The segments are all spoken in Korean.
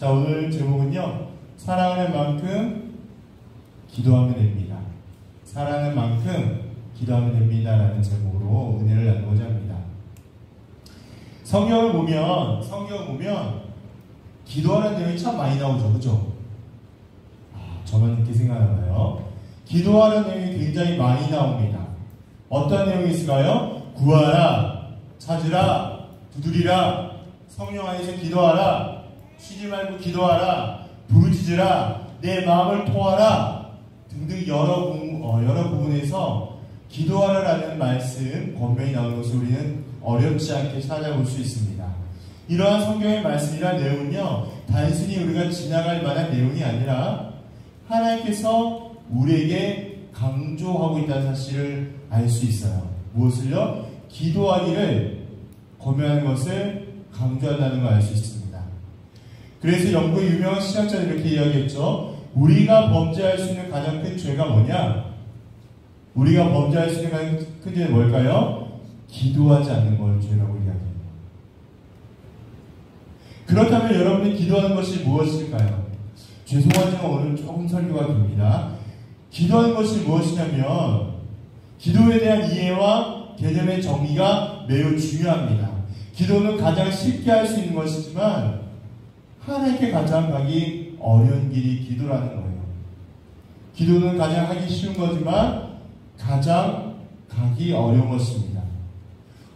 자, 오늘 제목은요, 사랑하는 만큼 기도하면 됩니다. 사랑하는 만큼 기도하면 됩니다. 라는 제목으로 은혜를 나누고자 합니다. 성경을 보면 기도하는 내용이 참 많이 나오죠. 그죠? 저만 그렇게 생각하나요? 기도하는 내용이 굉장히 많이 나옵니다. 어떤 내용이 있을까요? 구하라, 찾으라, 두드리라, 성령 안에서 기도하라, 쉬지 말고 기도하라, 부르짖으라, 내 마음을 토하라 등등 여러 부분에서 기도하라라는 말씀, 권면이 나오는 것을 우리는 어렵지 않게 찾아볼 수 있습니다. 이러한 성경의 말씀이란 내용은요, 단순히 우리가 지나갈 만한 내용이 아니라 하나님께서 우리에게 강조하고 있다는 사실을 알 수 있어요. 무엇을요? 기도하기를 권면하는 것을 강조한다는 걸 알 수 있습니다. 그래서 영국의 유명한 신학자는 이렇게 이야기했죠. 우리가 범죄할 수 있는 가장 큰 죄가 뭐냐? 우리가 범죄할 수 있는 가장 큰 죄는 뭘까요? 기도하지 않는 걸 죄라고 이야기합니다. 그렇다면 여러분이 기도하는 것이 무엇일까요? 죄송하지만 오늘 조금 설교가 깁니다. 기도하는 것이 무엇이냐면 기도에 대한 이해와 개념의 정의가 매우 중요합니다. 기도는 가장 쉽게 할 수 있는 것이지만 하나님께 가장 가기 어려운 길이 기도라는 거예요. 기도는 가장 하기 쉬운 거지만 가장 가기 어려운 것입니다.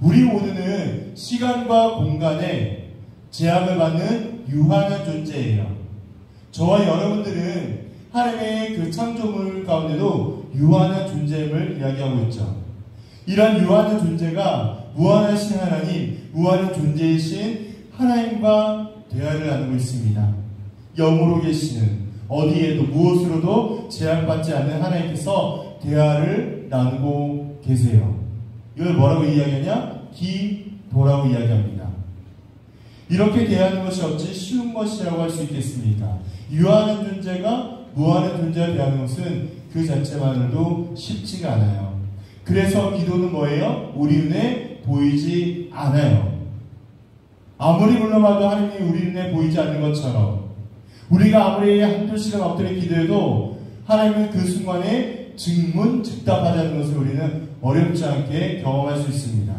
우리 모두는 시간과 공간에 제약을 받는 유한한 존재예요. 저와 여러분들은 하나님의 그 창조물 가운데도 유한한 존재임을 이야기하고 있죠. 이런 유한한 존재가 무한하신 하나님, 무한한 존재이신 하나님과 대화를 나누고 있습니다. 영으로 계시는, 어디에도 무엇으로도 제한받지 않는 하나님께서 대화를 나누고 계세요. 이걸 뭐라고 이야기하냐? 기도라고 이야기합니다. 이렇게 대하는 것이 어찌 쉬운 것이라고 할 수 있겠습니까? 유한한 존재가 무한한 존재와 대하는 것은 그 자체만으로도 쉽지가 않아요. 그래서 기도는 뭐예요? 우리 눈에 보이지 않아요. 아무리 불러봐도 하나님이 우리 눈에 보이지 않는 것처럼 우리가 아무리 한두 시간 엎드려 기도해도 하나님은 그 순간에 즉문즉답하자는 것을 우리는 어렵지 않게 경험할 수 있습니다.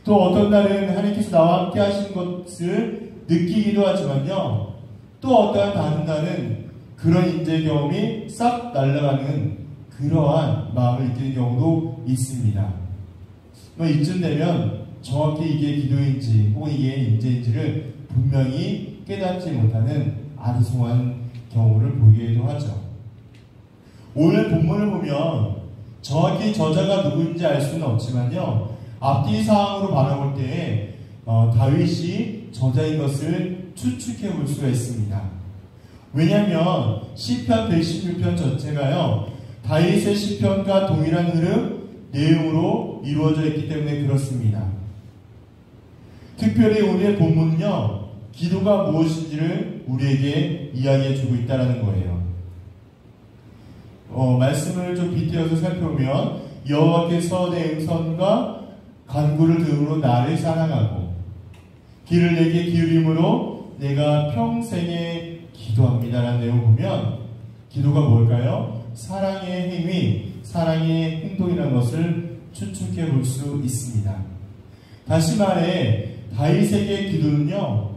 또 어떤 날은 하나님께서 나와 함께 하시는 것을 느끼기도 하지만요, 또 어떠한 다른 날은 그런 인재 경험이 싹 날아가는 그러한 마음을 느끼는 경우도 있습니다. 이쯤 되면 정확히 이게 기도인지 혹은 이게 인재인지를 분명히 깨닫지 못하는 아리송한 경우를 보기도 하죠. 오늘 본문을 보면 정확히 저자가 누구인지 알 수는 없지만요, 앞뒤 사항으로 바라볼 때에 다윗이 저자인 것을 추측해 볼 수가 있습니다. 왜냐하면 시편 116편 전체가요, 다윗의 시편과 동일한 흐름, 내용으로 이루어져 있기 때문에 그렇습니다. 특별히 오늘의 본문은요, 기도가 무엇인지를 우리에게 이야기해 주고 있다는 거예요. 말씀을 좀 빗대어서 살펴보면 여호와께서 내 음성과 간구를 들음으로 나를 사랑하고 귀를 내게 기울임으로 내가 평생에 기도합니다라는 내용을 보면 기도가 뭘까요? 사랑의 행위, 사랑의 행동이라는 것을 추측해 볼 수 있습니다. 다시 말해 다윗에게 기도는요,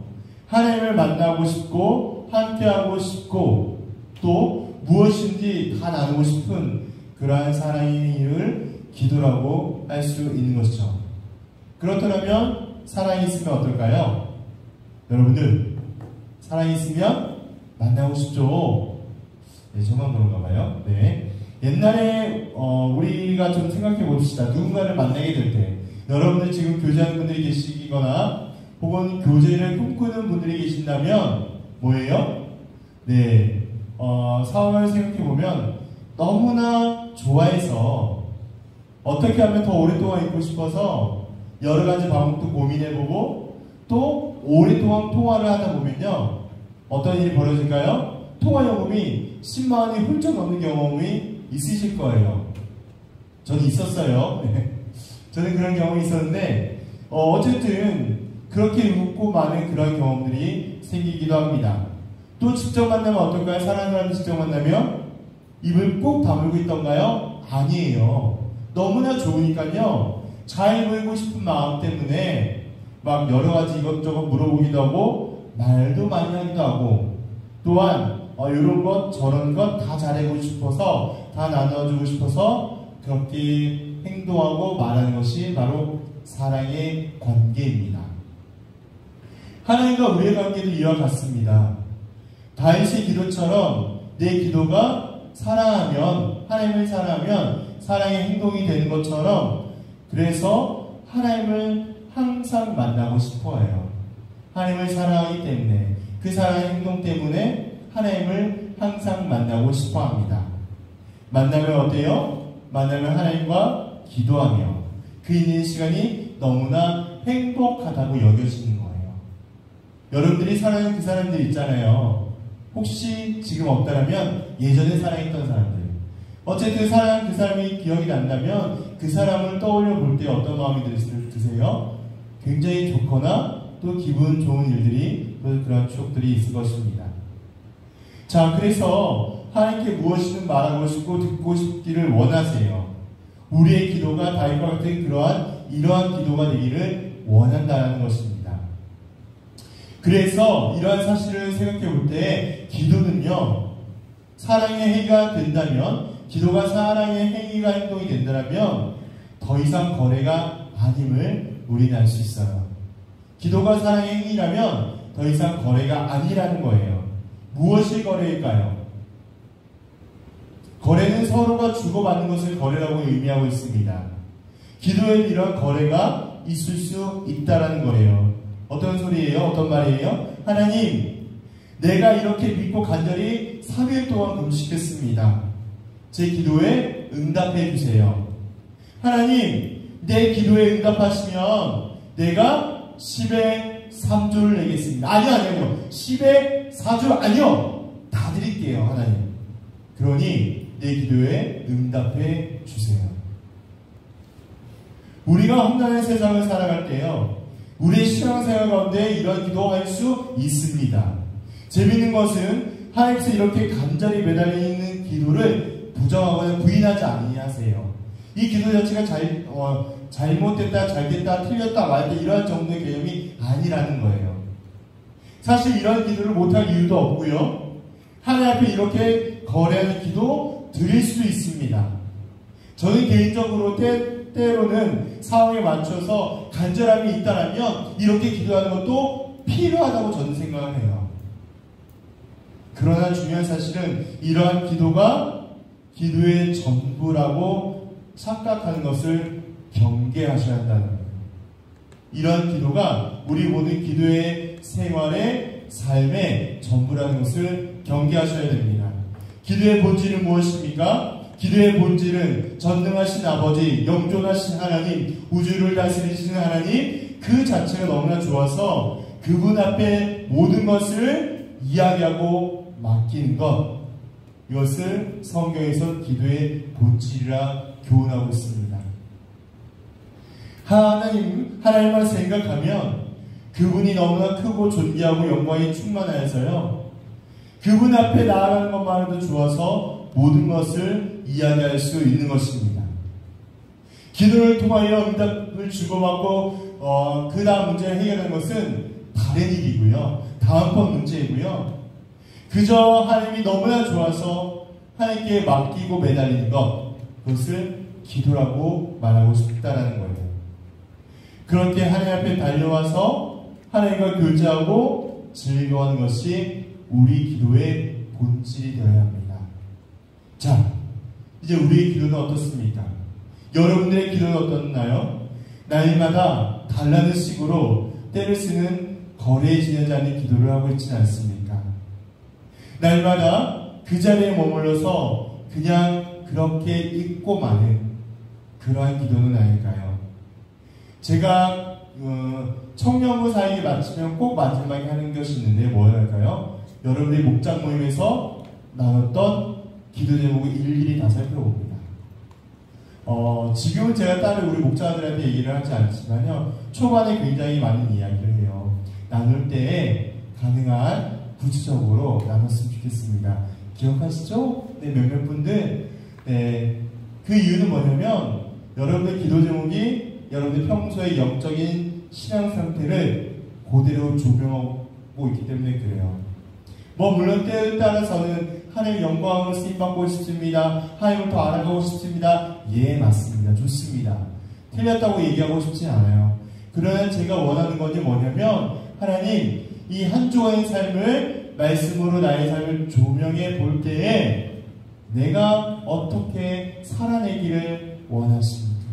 하나님을 만나고 싶고 함께하고 싶고 또 무엇인지 다 나누고 싶은 그러한 사랑의 일을 기도라고 할 수 있는 것이죠. 그렇다면 사랑이 있으면 어떨까요? 여러분들, 사랑이 있으면 만나고 싶죠? 네, 저만 그런가 봐요. 네. 옛날에 우리가 좀 생각해 봅시다. 누군가를 만나게 될 때, 여러분들 지금 교제하는 분들이 계시거나 혹은 교제를 꿈꾸는 분들이 계신다면 뭐예요? 네, 상황을 생각해 보면 너무나 좋아해서 어떻게 하면 더 오랫동안 있고 싶어서 여러 가지 방법도 고민해보고 또 오랫동안 통화를 하다 보면요, 어떤 일이 벌어질까요? 통화 요금이 10만 원이 훌쩍 넘는 경험이 있으실 거예요. 저는 있었어요. 저는 그런 경험이 있었는데 어쨌든 그렇게 웃고 많은 그런 경험들이 생기기도 합니다. 또 직접 만나면 어떨까요? 사랑하는 사람 직접 만나면 입을 꼭 다물고 있던가요? 아니에요. 너무나 좋으니까요. 잘 보이고 싶은 마음 때문에 막 여러 가지 이것저것 물어보기도 하고 말도 많이 하기도 하고 또한 이런 것 저런 것 다 잘해보고 싶어서 다 나눠주고 싶어서 그렇게 행동하고 말하는 것이 바로 사랑의 관계입니다. 하나님과 우리의 관계도 이와 같습니다. 다윗의 기도처럼 내 기도가 사랑하면 하나님을 사랑하면 사랑의 행동이 되는 것처럼 그래서 하나님을 항상 만나고 싶어해요. 하나님을 사랑하기 때문에 그 사랑의 행동 때문에 하나님을 항상 만나고 싶어합니다. 만나면 어때요? 만나면 하나님과 기도하며 그 있는 시간이 너무나 행복하다고 여겨지는 거예요. 여러분들이 사랑하는 그 사람들 있잖아요. 혹시 지금 없다면 예전에 사랑했던 사람들 어쨌든 사랑한 그 사람이 기억이 난다면 그 사람을 떠올려 볼 때 어떤 마음이 드세요? 굉장히 좋거나 또 기분 좋은 일들이 그런 추억들이 있을 것입니다. 자, 그래서 하나님께 무엇이든 말하고 싶고 듣고 싶기를 원하세요. 우리의 기도가 다윗과 같은 이러한 기도가 되기를 원한다는 것입니다. 그래서 이러한 사실을 생각해 볼 때 기도는요 사랑의 행위가 된다면 기도가 사랑의 행위가 행동이 된다면 더 이상 거래가 아님을 우리는 알 수 있어요. 기도가 사랑의 행위라면 더 이상 거래가 아니라는 거예요. 무엇이 거래일까요? 거래는 서로가 주고받는 것을 거래라고 의미하고 있습니다. 기도에는 이런 거래가 있을 수 있다라는 거예요. 어떤 소리예요? 어떤 말이에요? 하나님, 내가 이렇게 믿고 간절히 3일 동안 금식했습니다. 제 기도에 응답해 주세요. 하나님, 내 기도에 응답하시면 내가 10의 3조를 내겠습니다. 아니요. 10의 4조 아니요. 다 드릴게요, 하나님. 그러니 내 기도에 응답해 주세요. 우리가 험난한 세상을 살아갈 때요, 우리의 신앙생활 가운데 이런 기도할 수 있습니다. 재미있는 것은 하나님께서 이렇게 간절히 매달려 있는 기도를 부정하거나 부인하지 아니하세요. 이 기도 자체가 잘못됐다, 잘됐다, 틀렸다, 말다 이러한 정도의 개념이 아니라는 거예요. 사실 이런 기도를 못할 이유도 없고요. 하나님 앞에 이렇게 거래하는 기도 드릴 수도 있습니다. 저는 개인적으로 때로는 상황에 맞춰서 간절함이 있다면 이렇게 기도하는 것도 필요하다고 저는 생각을 해요. 그러나 중요한 사실은 이러한 기도가 기도의 전부라고 착각하는 것을 경계하셔야 한다는 거예요. 이러한 기도가 우리 모든 기도의 생활의 삶의 전부라는 것을 경계하셔야 됩니다. 기도의 본질은 무엇입니까? 기도의 본질은 전능하신 아버지, 영존하신 하나님, 우주를 다스리시는 하나님 그 자체가 너무나 좋아서 그분 앞에 모든 것을 이야기하고 맡기는 것, 이것을 성경에서 기도의 본질이라 교훈하고 있습니다. 하나님만 생각하면 그분이 너무나 크고 존귀하고 영광이 충만하여서요, 그분 앞에 나아가는 것만으로도 좋아서 모든 것을 이야기할 수 있는 것입니다. 기도를 통하여 응답을 주고받고 그 다음 문제를 해결하는 것은 다른 일이고요. 다음번 문제이고요. 그저 하나님이 너무나 좋아서 하나님께 맡기고 매달리는 것, 그것을 기도라고 말하고 싶다라는 거예요. 그렇게 하나님 앞에 달려와서 하나님과 교제하고 즐거워하는 것이 우리 기도의 본질이 되어야 합니다. 자, 이제 우리의 기도는 어떻습니까? 여러분들의 기도는 어떻나요? 날마다 달라는 식으로 때를 쓰는 거래에 지내지 않는 기도를 하고 있지는 않습니까? 날마다 그 자리에 머물러서 그냥 그렇게 있고 마는 그러한 기도는 아닐까요? 제가 청년부 사역이 마치면 꼭 마지막에 하는 것이 있는데 뭐랄까요? 여러분들이 목장 모임에서 나눴던 기도 제목을 일일이 다 살펴봅니다. 지금은 제가 다른 우리 목자들한테 얘기를 하지 않지만요. 초반에 굉장히 많은 이야기를 해요. 나눌 때 가능한 구체적으로 나눴으면 좋겠습니다. 기억하시죠? 네, 몇몇 분들. 네, 그 이유는 뭐냐면 여러분의 기도 제목이 여러분의 평소의 영적인 신앙 상태를 그대로 조명하고 있기 때문에 그래요. 물론 때에 따라서는 하나님의 영광으로 쓰임받고 싶습니다. 하나님을 더 알아가고 싶습니다. 예, 맞습니다. 좋습니다. 틀렸다고 얘기하고 싶지 않아요. 그러나 제가 원하는 것이 뭐냐면 하나님, 이 한 주간의 삶을 말씀으로 나의 삶을 조명해 볼 때에 내가 어떻게 살아내기를 원하십니까?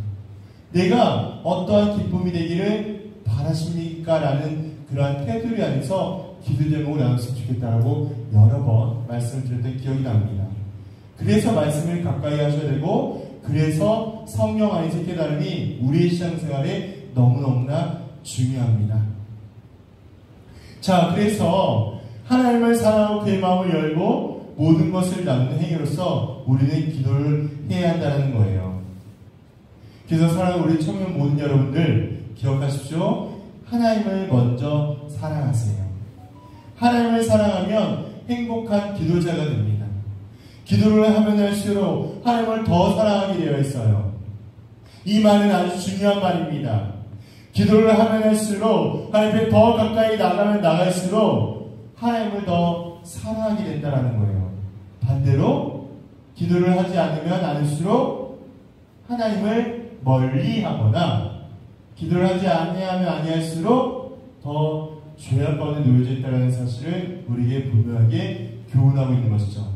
내가 어떠한 기쁨이 되기를 바라십니까? 라는 그러한 테두리 안에서 기도 제목을 나눴으면 좋겠다라고 여러 번 말씀을 드렸던 기억이 납니다. 그래서 말씀을 가까이 하셔야 되고, 그래서 성령 안에서 깨달음이 우리의 신앙생활에 너무너무나 중요합니다. 자, 그래서 하나님을 사랑하고 그의 마음을 열고 모든 것을 나누는 행위로서 우리는 기도를 해야 한다는 거예요. 그래서 사랑하는 우리 청년 모든 여러분들 기억하십시오. 하나님을 먼저 사랑하세요. 하나님을 사랑하면 행복한 기도자가 됩니다. 기도를 하면 할수록 하나님을 더 사랑하게 되어 있어요. 이 말은 아주 중요한 말입니다. 기도를 하면 할수록 하나님께 더 가까이 나가면 나갈수록 하나님을 더 사랑하게 된다는 거예요. 반대로 기도를 하지 않으면 않을수록 하나님을 멀리하거나 기도를 하지 아니하면 아니할수록 더 죄악 가운데 놓여져 있다는 사실을 우리에게 분명하게 교훈하고 있는 것이죠.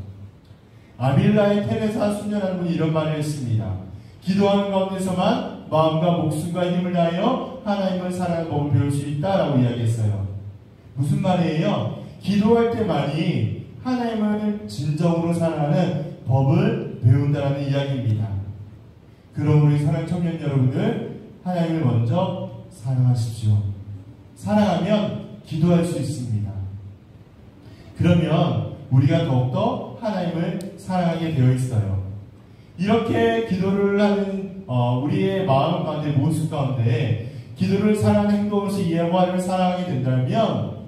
아빌라의 테레사 수녀라는 분이 이런 말을 했습니다. 기도하는 가운데서만 마음과 목숨과 힘을 다하여 하나님을 사랑하는 법을 배울 수 있다라고 이야기했어요. 무슨 말이에요? 기도할 때만이 하나님을 진정으로 사랑하는 법을 배운다는 이야기입니다. 그럼 우리 사랑 청년 여러분들, 하나님을 먼저 사랑하십시오. 사랑하면 기도할 수 있습니다. 그러면 우리가 더욱더 하나님을 사랑하게 되어 있어요. 이렇게 기도를 하는 우리의 마음 가운데, 모습 가운데 기도를 사랑하는 행동으로서 이해하고 하나님을 사랑하게 된다면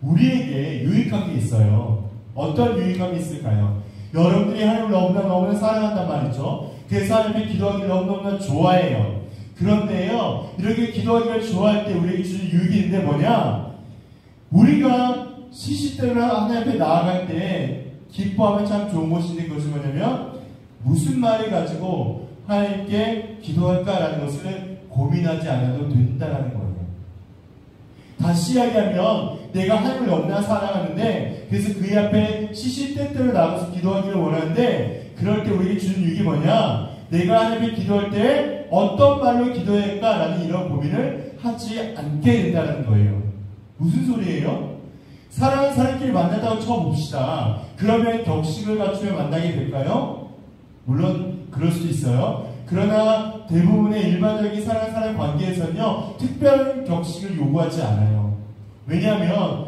우리에게 유익한 게 있어요. 어떤 유익함이 있을까요? 여러분들이 하나님을 너무나 사랑한단 말이죠. 그래서 하나님의 기도하기를 너무나 좋아해요. 그런데요, 이렇게 기도하기를 좋아할 때 우리에게 주는 유익이 있는데 뭐냐? 우리가 시시때로 하나님 앞에 나아갈 때 기뻐하면 참 좋은 것이 있는 것이 뭐냐면, 무슨 말을 가지고 하나님께 기도할까라는 것을 고민하지 않아도 된다는 거예요. 다시 이야기하면 내가 하나님을 너무나 사랑하는데, 그래서 그의 앞에 시시때때로 나가서 기도하기를 원하는데, 그럴 때 우리에게 주는 유익이 뭐냐? 내가 하나님께 기도할 때 어떤 말로 기도해야 할까라는 이런 고민을 하지 않게 된다는 거예요. 무슨 소리예요? 사랑하는 사람끼리 만났다고 쳐봅시다. 그러면 격식을 갖추며 만나게 될까요? 물론 그럴 수도 있어요. 그러나 대부분의 일반적인 사랑하는 사람 관계에서는요, 특별한 격식을 요구하지 않아요. 왜냐하면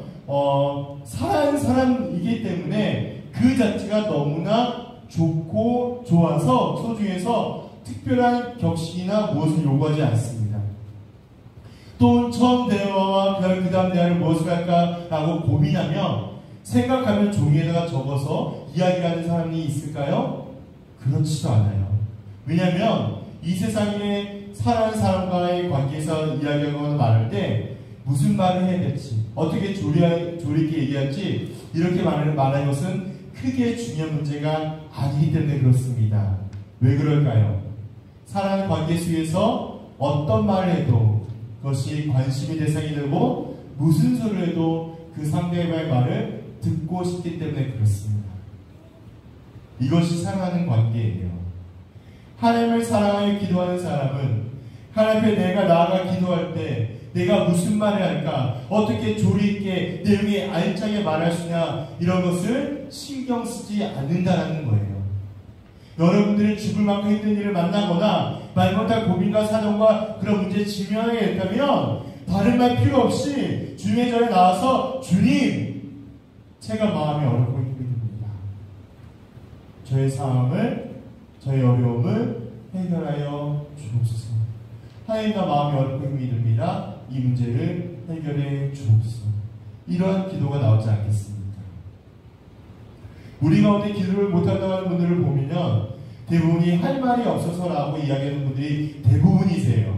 사랑하는 사람이기 때문에 그 자체가 너무나 좋고 좋아서 소중해서 특별한 격식이나 무엇을 요구하지 않습니다. 또 처음 대화와 그 다음 대화를 무엇을 할까라고 고민하며 생각하면 종이에다가 적어서 이야기하는 사람이 있을까요? 그렇지도 않아요. 왜냐하면 이 세상에 사랑하는 사람과의 관계에서 이야기하거나 말할 때 무슨 말을 해야 될지, 어떻게 조리 있게 얘기할지, 이렇게 말하는 것은 크게 중요한 문제가 아니기 때문에 그렇습니다. 왜 그럴까요? 사랑하는 관계 속에서 어떤 말을 해도 그것이 관심의 대상이 되고, 무슨 소리를 해도 그 상대방의 말을 듣고 싶기 때문에 그렇습니다. 이것이 사랑하는 관계예요. 하나님을 사랑하여 기도하는 사람은 하나님 앞에 내가 나아가 기도할 때 내가 무슨 말을 할까, 어떻게 조리 있게 내용이 알차게 말할 수냐, 이런 것을 신경 쓰지 않는다는 거예요. 여러분들이 죽을 만큼 힘든 일을 만나거나 말 못할 고민과 사정과 그런 문제에 직면하게 된다면 다른 말 필요 없이 주님의 전에 나와서, 주님, 제가 마음이 어렵고 힘듭니다. 저의 상황을, 저의 어려움을 해결하여 주옵소서. 하나님과 마음이 어렵고 힘이 듭니다. 이 문제를 해결해 주옵소서. 이러한 기도가 나오지 않겠습니까? 우리 가운데 기도를 못한다는 분들을 보면 대부분이 할 말이 없어서라고 이야기하는 분들이 대부분이세요.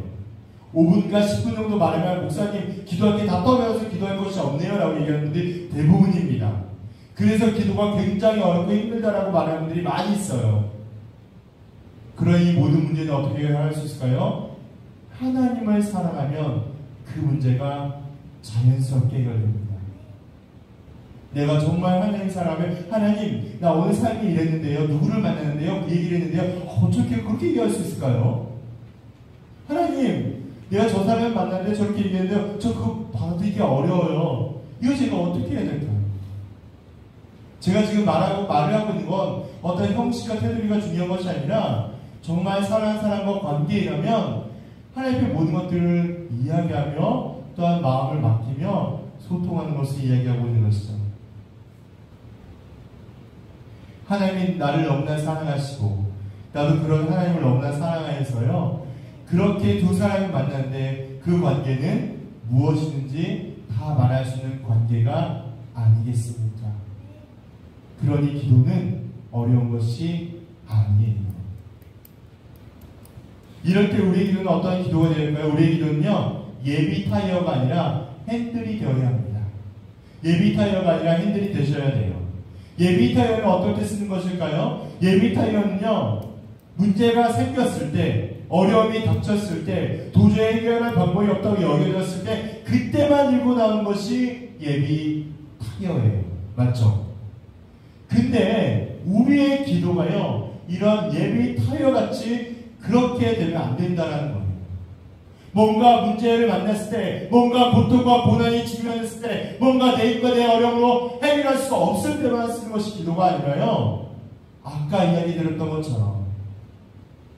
5분과 10분 정도 말하면 목사님 기도할 게 다 떠나서 기도할 것이 없네요 라고 얘기하는 분들이 대부분입니다. 그래서 기도가 굉장히 어렵고 힘들다라고 말하는 분들이 많이 있어요. 그런 이 모든 문제는 어떻게 해결할 수 있을까요? 하나님을 사랑하면 그 문제가 자연스럽게 해결됩니다. 내가 정말 하나님 사랑하면 하나님 나 오늘 삶이 이랬는데요. 누구를 만났는데요. 그 얘기를 했는데요. 어떻게 그렇게 얘기할 수 있을까요? 하나님 내가 저 사람을 만났는데 저렇게 얘기했는데요. 저 그거 받아들이기 어려워요. 이거 제가 어떻게 해야 될까요? 제가 지금 말을 하고 있는 건 어떤 형식과 테두리가 중요한 것이 아니라 정말 사랑하는 사람과 관계이라면 하나님의 모든 것들을 이야기하며 또한 마음을 맡기며 소통하는 것을 이야기하고 있는 것이죠. 하나님이 나를 너무나 사랑하시고 나도 그런 하나님을 너무나 사랑하여서요. 그렇게 두 사람이 만났는데 그 관계는 무엇이든지 다 말할 수 있는 관계가 아니겠습니까? 그러니 기도는 어려운 것이 아니에요. 이럴 때 우리의 기도는 어떤 기도가 될까요? 우리의 기도는요. 예비 타이어가 아니라 핸들이 되어야 합니다. 예비 타이어가 아니라 핸들이 되셔야 돼요. 예비 타이어는 어떨 때 쓰는 것일까요? 예비 타이어는요. 문제가 생겼을 때 어려움이 닥쳤을 때 도저히 해결할 방법이 없다고 여겨졌을 때 그때만 들고 나오는 것이 예비 타이어예요. 맞죠? 근데 우리의 기도가요. 이런 예비 타이어같이 그렇게 되면 안 된다는 거예요. 뭔가 문제를 만났을 때, 뭔가 고통과 고난이 직면했을 때, 뭔가 내 힘과 내 어려움으로 해결할 수가 없을 때만 쓰는 것이 기도가 아니라요. 아까 이야기 드렸던 것처럼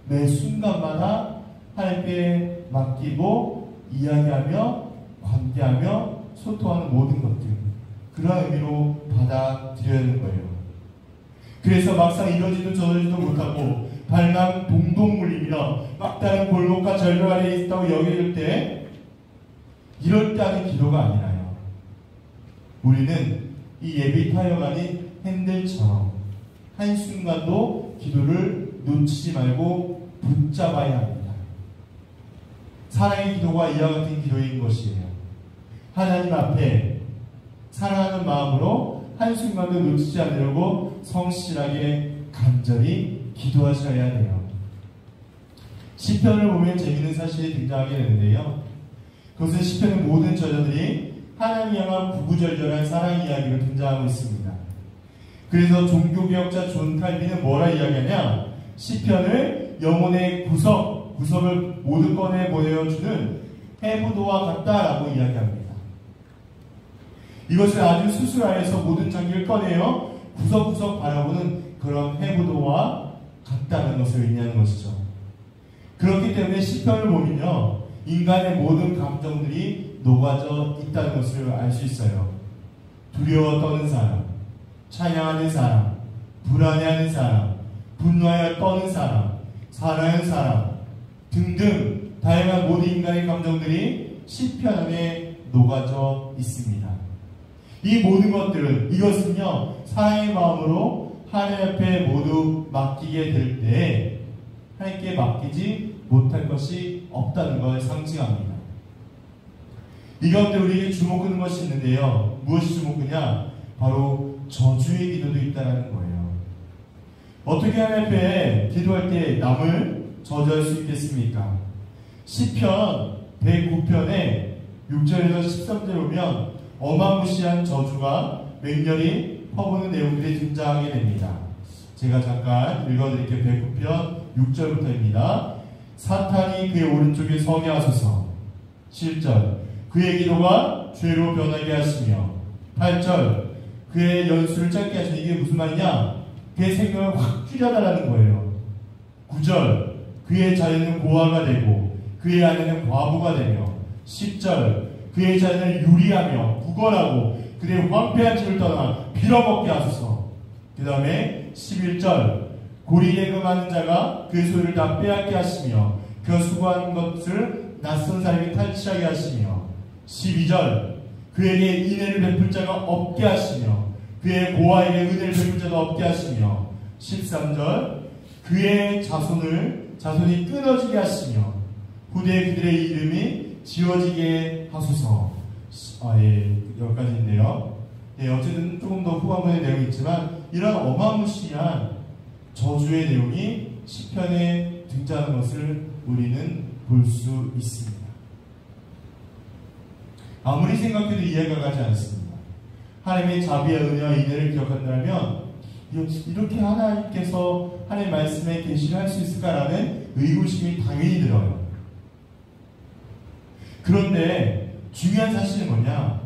매 순간마다 하나님께 맡기고 이야기하며 관계하며 소통하는 모든 것들 그런 의미로 받아들여야 하는 거예요. 그래서 막상 이러지도 저러지도 못하고 발만 동동 물리며 막다른 골목과 절벽 아래에 있다고 여겨질 때 이럴 때 하는 기도가 아니라요. 우리는 이 예비 타이어가 아닌 핸들처럼 한순간도 기도를 놓치지 말고 붙잡아야 합니다. 사랑의 기도가 이와 같은 기도인 것이에요. 하나님 앞에 사랑하는 마음으로 한순간도 놓치지 않으려고 성실하게 간절히 기도하셔야 해요. 시편을 보면 재미있는 사실이 등장하게 되는데요. 그것은 시편의 모든 저자들이 하나님 향한 구구절절한 사랑 이야기로 등장하고 있습니다. 그래서 종교개혁자 존 칼빈은 뭐라 이야기하냐? 시편을 영혼의 구석을 모두 꺼내 보여주는 해부도와 같다라고 이야기합니다. 이것을 아주 수술하여서 모든 장기를 꺼내어 구석구석 바라보는 그런 해부도와 같다는 것을 의미하는 것이죠. 그렇기 때문에 시편을 보면요. 인간의 모든 감정들이 녹아져 있다는 것을 알 수 있어요. 두려워 떠는 사람, 찬양하는 사람, 불안해하는 사람, 분노하여 떠는 사람, 사랑하는 사람 등등 다양한 모든 인간의 감정들이 시편 안에 녹아져 있습니다. 이 모든 것들은 이것은요. 사랑의 마음으로 하나님 앞에 모두 맡기게 될 때 하나님께 맡기지 못할 것이 없다는 걸 상징합니다. 이 가운데 우리에게 주목하는 것이 있는데요. 무엇이 주목하냐? 바로 저주의 기도도 있다는 거예요. 어떻게 하나님 앞에 기도할 때 남을 저주할 수 있겠습니까? 시편 109편에 6절에서 13절 보면 어마무시한 저주가 맹렬히 퍼부는 내용들이 등장하게 됩니다. 제가 잠깐 읽어드릴게요. 109편 6절부터입니다. 사탄이 그의 오른쪽에 서게 하소서. 7절 그의 기도가 죄로 변하게 하시며 8절 그의 연수를 짧게 하시며 이게 무슨 말이냐? 그의 생명을 확 줄여달라는 거예요. 9절 그의 자녀는 고아가 되고 그의 아내는 과부가 되며 10절 그의 자녀는 유리하며 구걸하고 그의 황폐한 집을 떠나 빌어먹게 하소서. 그 다음에 11절 고리에 금하는 자가 그 소유를 다 빼앗게 하시며 그 수고하는 것을 낯선 사람이 탈취하게 하시며 12절 그에게 인애를 베풀 자가 없게 하시며 그의 고아에게 은혜를 베풀 자가 없게 하시며 13절 그의 자손이 끊어지게 하시며 후대에 그들의 이름이 지워지게 하소서. 여기까지인데요. 어쨌든 조금 더 후반부의 내용이 있지만 이런 어마무시한 저주의 내용이 시편에 등장하는 것을 우리는 볼 수 있습니다. 아무리 생각해도 이해가 가지 않습니다. 하나님의 자비와 은혜와 인애를 기억한다면 이렇게 하나님께서 하나님의 말씀에 계시를 할 수 있을까라는 의구심이 당연히 들어요. 그런데 중요한 사실은 뭐냐?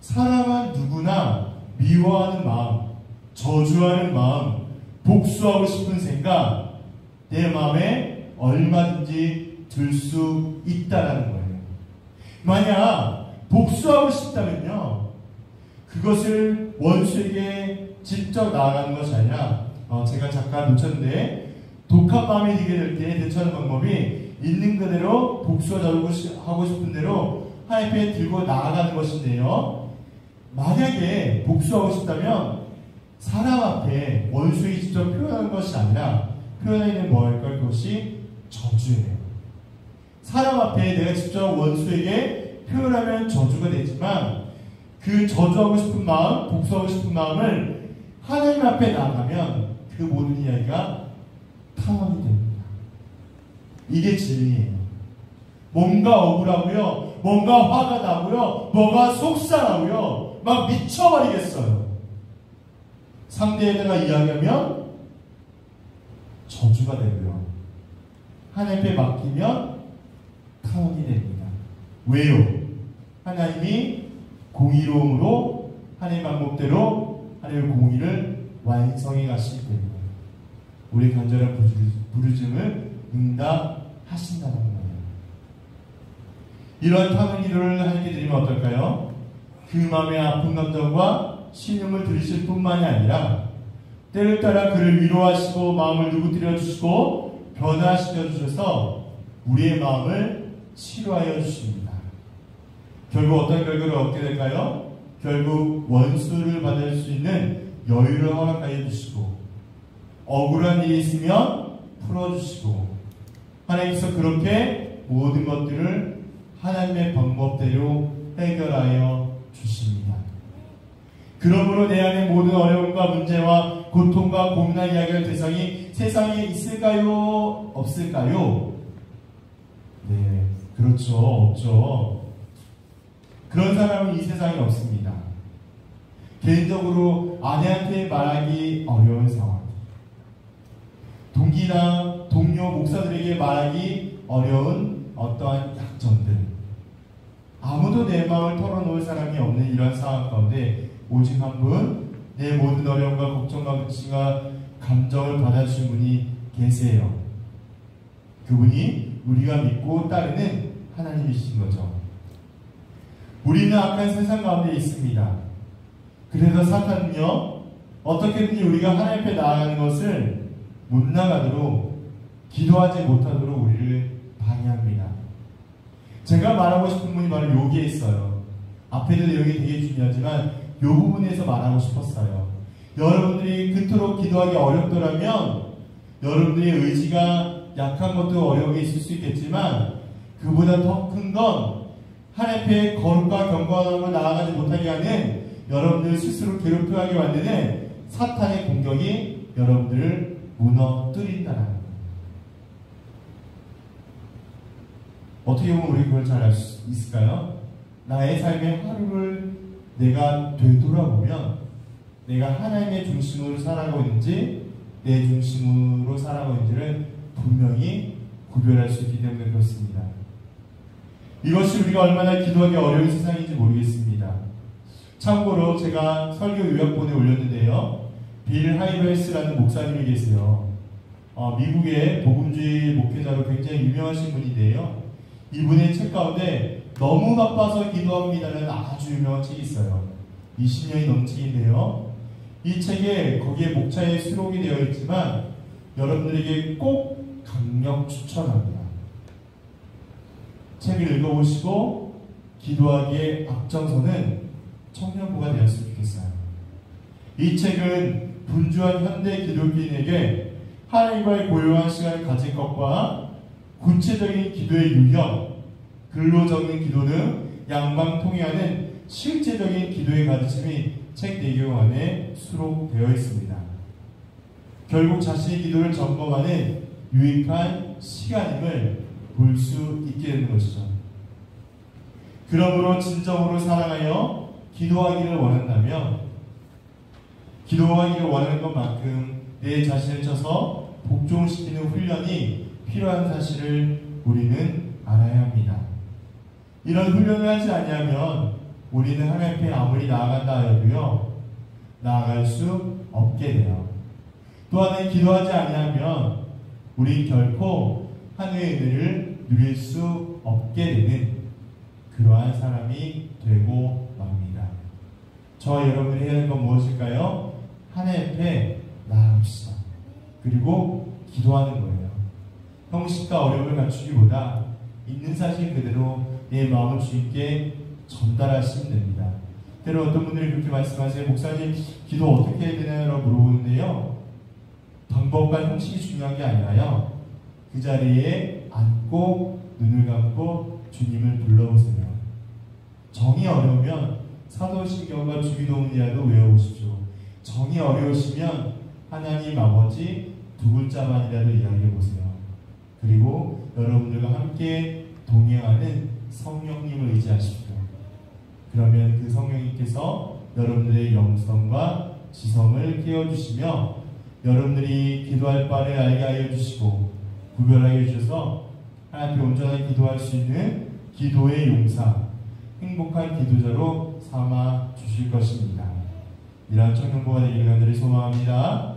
사람은 누구나 미워하는 마음, 저주하는 마음, 복수하고 싶은 생각 내 마음에 얼마든지 들 수 있다는 거예요. 만약 복수하고 싶다면요, 그것을 원수에게 직접 나아가는 것이 아니라 제가 잠깐 놓쳤는데 독한 마음이 들게 될 때 대처하는 방법이 있는 그대로 복수하고 싶은 대로 하나님 앞에 들고 나아가는 것인데요, 만약에 복수하고 싶다면 사람 앞에 원수에게 직접 표현하는 것이 아니라 표현하기는 뭐할까? 그것이 저주예요. 사람 앞에 내가 직접 원수에게 표현하면 저주가 되지만 그 저주하고 싶은 마음, 복수하고 싶은 마음을 하나님 앞에 나가면 그 모든 이야기가 탕원이 됩니다. 이게 진리예요. 뭔가 억울하고요, 뭔가 화가 나고요, 뭐가 속상하고요, 막 미쳐버리겠어요. 상대에다가 이야기하면 저주가 되고요, 하나님 앞에 맡기면 탕원이 됩니다. 왜요? 하나님이 공의로움으로 하나님의 방법대로 하나님의 공의를 완성해 가시기 때문에 우리 간절한 부르짖음을 응답하신다는 거예요. 이러한 탕원 기도를 하나님께 드리면 어떨까요? 그 마음의 아픈 감정과 신음을 들으실 뿐만이 아니라 때를 따라 그를 위로하시고 마음을 누구뜨려 주시고 변화시켜 주셔서 우리의 마음을 치료하여 주십니다. 결국 어떤 결과를 얻게 될까요? 결국 원수를 받을 수 있는 여유를 허락하여 주시고 억울한 일이 있으면 풀어주시고 하나님께서 그렇게 모든 것들을 하나님의 방법대로 해결하여 주십니다. 그러므로 내 안에 모든 어려움과 문제와 고통과 고민한 이야기할 대상이 세상에 있을까요? 없을까요? 네, 그렇죠. 없죠. 그런 사람은 이 세상에 없습니다. 개인적으로 아내한테 말하기 어려운 상황, 동기나 동료 목사들에게 말하기 어려운 어떠한 약점들, 아무도 내 마음을 털어놓을 사람이 없는 이런 상황 가운데 오직 한 분, 내 모든 어려움과 걱정과 근심과 감정을 받아주신 분이 계세요. 그분이 우리가 믿고 따르는 하나님이신 거죠. 우리는 악한 세상 가운데 있습니다. 그래서 사탄은요, 어떻게든지 우리가 하나님 앞에 나아가는 것을 못 나가도록, 기도하지 못하도록 우리를 방해합니다. 제가 말하고 싶은 분이 바로 여기에 있어요. 앞에도 내용이 되게 중요하지만 이 부분에서 말하고 싶었어요. 여러분들이 그토록 기도하기 어렵더라면 여러분들의 의지가 약한 것도 어려움이 있을 수 있겠지만 그보다 더 큰 건 하나님 앞에 거룩과 경건함으로 나아가지 못하게 하는 여러분들 스스로 괴롭혀하게 만드는 사탄의 공격이 여러분들을 무너뜨린다는 거예요. 어떻게 보면 우리 그걸 잘 알 수 있을까요? 나의 삶의 하루를 내가 되돌아보면 내가 하나님의 중심으로 살아가고 있는지 내 중심으로 살아가고 있는지를 분명히 구별할 수 있기 때문에 그렇습니다. 이것이 우리가 얼마나 기도하기 어려운 세상인지 모르겠습니다. 참고로 제가 설교 요약본에 올렸는데요, 빌 하이베스라는 목사님이 계세요. 미국의 복음주의 목회자로 굉장히 유명하신 분인데요, 이분의 책 가운데 너무 바빠서 기도합니다라는 아주 유명한 책이 있어요. 20년이 넘은 책인데요, 이 책에 거기에 목차에 수록이 되어 있지만 여러분들에게 꼭 강력 추천합니다. 책을 읽어보시고 기도하기에 앞장서는 청년부가 되었으면 좋겠어요. 이 책은 분주한 현대 기독교인에게 하나님과의 고요한 시간을 가질 것과 구체적인 기도의 유형, 글로 적는 기도 등 양방통행하는 실제적인 기도의 가르침이 책 4경 안에 수록되어 있습니다. 결국 자신의 기도를 점검하는 유익한 시간임을 볼 수 있게 되는 것이죠. 그러므로 진정으로 사랑하여 기도하기를 원한다면 기도하기를 원하는 것만큼 내 자신을 쳐서 복종시키는 훈련이 필요한 사실을 우리는 알아야 합니다. 이런 훈련을 하지 않으면 우리는 하나님 앞에 아무리 나아간다 하여도요 나아갈 수 없게 돼요. 또한 기도하지 않으면 우리 결코 하늘의 은혜를 누릴 수 없게 되는 그러한 사람이 되고 맙니다. 저와 여러분이 해야 할 건 무엇일까요? 하나님 앞에 나아갑시다. 그리고 기도하는 거예요. 형식과 어려움을 갖추기보다 있는 사실 그대로 내 마음을 주님께 전달하시면 됩니다. 때로 어떤 분들이 그렇게 말씀하세요. 목사님 기도 어떻게 해야 되나요? 라고 물어보는데요. 방법과 형식이 중요한 게 아니라요. 그 자리에 앉고 눈을 감고 주님을 불러보세요. 정이 어려우면 사도신경과 주기도문이라도 외워보십시오. 정이 어려우시면 하나님 아버지 두 글자만이라도 이야기해보세요. 그리고 여러분들과 함께 동행하는 성령님을 의지하십시오. 그러면 그 성령님께서 여러분들의 영성과 지성을 깨워주시며 여러분들이 기도할 바를 알게 하여 주시고 구별하게 해주셔서 하나님께 온전하게 기도할 수 있는 기도의 용사, 행복한 기도자로 삼아 주실 것입니다. 이러한 청년부가 되기를 간절히 소망합니다.